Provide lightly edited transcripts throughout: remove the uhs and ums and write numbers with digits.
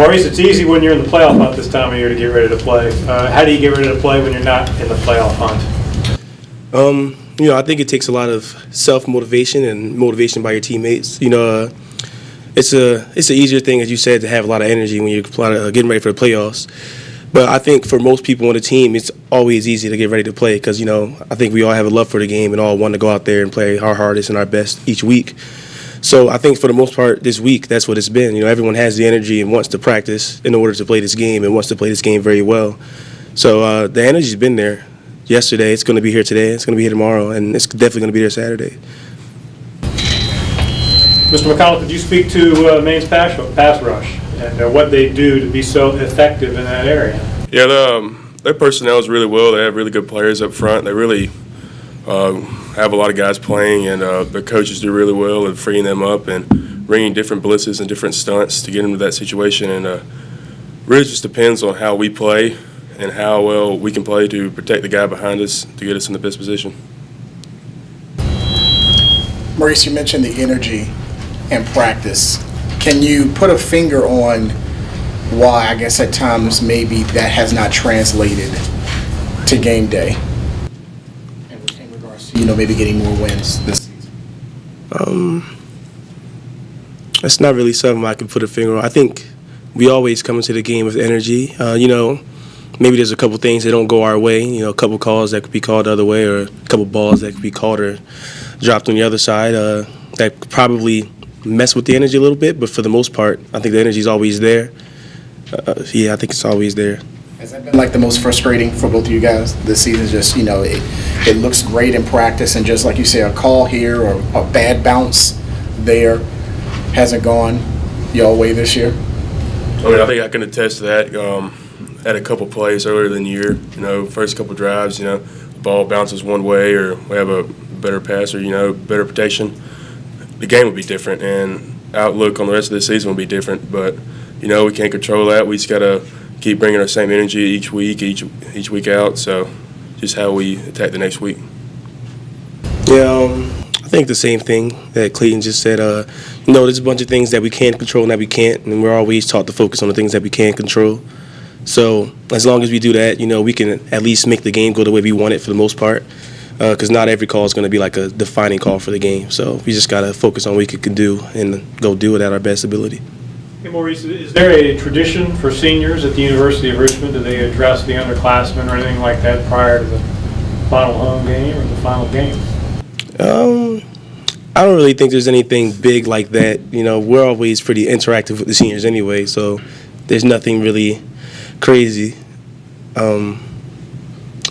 Maurice, it's easy when you're in the playoff hunt this time of year to get ready to play. How do you get ready to play when you're not in the playoff hunt? I think it takes a lot of self-motivation and motivation by your teammates. It's an easier thing, as you said, to have a lot of energy when you're getting ready for the playoffs. But I think for most people on the team, it's always easy to get ready to play because, I think we all have a love for the game and all want to go out there and play our hardest and our best each week. So I think for the most part this week, that's what it's been. Everyone has the energy and wants to practice in order to play this game and wants to play this game very well. So the energy's been there yesterday. It's going to be here today. It's going to be here tomorrow. And it's definitely going to be there Saturday. Mr. McConnell, could you speak to Maine's pass rush and what they do to be so effective in that area? Yeah, their personnel is really well. They have really good players up front. They really have a lot of guys playing, and the coaches do really well in freeing them up and bringing different blitzes and different stunts to get them to that situation. And really just depends on how we play and how well we can play to protect the guy behind us to get us in the best position. Maurice, you mentioned the energy and practice. Can you put a finger on why, I guess at times, maybe that has not translated to game day? In regards to, maybe getting more wins this season? It's not really something I can put a finger on. I think we always come into the game with energy. Maybe there's a couple things that don't go our way, a couple calls that could be called the other way or a couple balls that could be caught or dropped on the other side that could probably mess with the energy a little bit, but for the most part, I think the energy is always there. I think it's always there. Has that been like the most frustrating for both of you guys this season? Just, it looks great in practice, and just like you say, a call here or a bad bounce there hasn't gone your way this year? I think I can attest to that. Had a couple plays earlier in the year, first couple drives, the ball bounces one way or we have a better pass or, better protection. The game will be different, and outlook on the rest of the season will be different. But, we can't control that. We just got to keep bringing our same energy each week out. So just how we attack the next week. Yeah, I think the same thing that Clayton just said. There's a bunch of things that we can control and that we can't, and we're always taught to focus on the things that we can control. So as long as we do that, we can at least make the game go the way we want it for the most part. Because not every call is going to be like a defining call for the game. So we just got to focus on what we can do and go do it at our best ability. Hey, Maurice, is there a tradition for seniors at the University of Richmond? Do they address the underclassmen or anything like that prior to the final home game or the final game? I don't really think there's anything big like that. We're always pretty interactive with the seniors anyway, so there's nothing really crazy.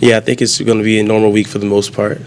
I think it's going to be a normal week for the most part.